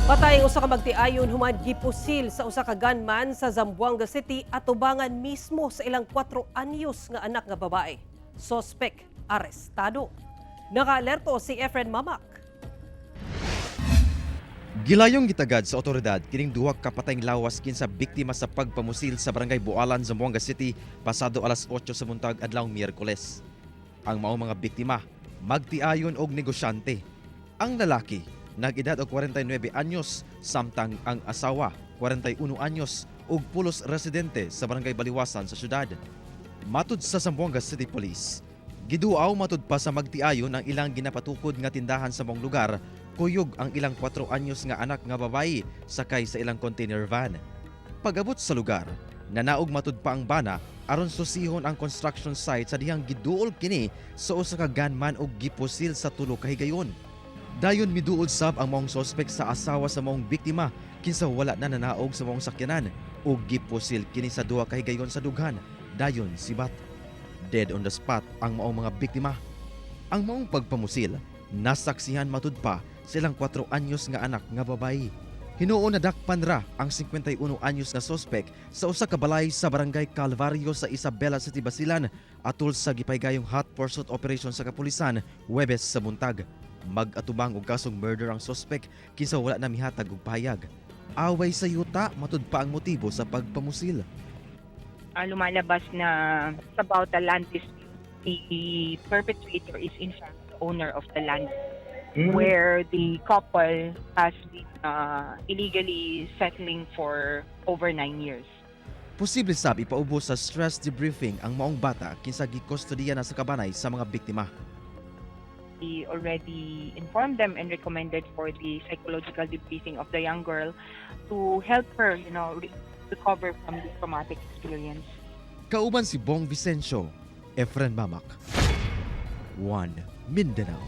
Patay ang usa ka magtiayon human gipusil sa usa ka gunman sa Zamboanga City at tubangan mismo sa ilang 4 anyos nga anak nga babae. Sospek arestado. Naka-alerto si Efren Mamak. Gilayong gitagad sa otoridad kining duha ka patayng lawas kinsa biktima sa pagpamusil sa barangay Bualan, Zamboanga City pasado alas 8 sa buntag adlawng Miyerkules. Ang mao mga biktima magtiayon og negosyante. Ang lalaki nag-edad og 49 anyos samtang ang asawa 41 anyos ug pulos residente sa barangay Baliwasan sa syudad. Matud sa Zamboanga City Police, giduaw matud pa sa magtiayon ang ilang ginapatukod nga tindahan sa mong lugar, kuyog ang ilang 4 anyos nga anak nga babayi sakay sa ilang container van. Pag-abot sa lugar, nanaog matud pa ang bana aron susihon ang construction site sa dihang giduol kini sa usa ka gunman og gipusil sa tulo ka higayon. Dayon miduol sab ang maong sospek sa asawa sa maong biktima kinsa wala na nanaog sa maong sakyanan ug gipusil kini sa duha ka higayon sa dughan. Dayon sibat. Dead on the spot ang maong mga biktima. Ang maong pagpamusil nasaksihan matud pa silang 4 anyos nga anak nga babayi. Hinuon na dakpan ra ang 51 anyos nga sospek sa usa ka balay sa barangay Calvario sa Isabela City, Basilan atol sa gipaygayong hot pursuit operation sa kapulisan Huwebes sa buntag. Mag-atubang og kasong murder ang sospek kinsa wala na mihatag og pahayag. Away sa yuta matud pa ang motibo sa pagpamusil. Lumalabas na about the land dispute. The perpetrator is in fact the owner of the land where the couple has been illegally settling for over 9 years. Posible sab ipaubos sa stress debriefing ang maong bata kinsa gikustodiya na sa kabanay sa mga biktima. We already informed them and recommended for the psychological debriefing of the young girl to help her, recover from the traumatic experience. Kauban si Bong Vicencio, Efren Mamak, One Mindanao.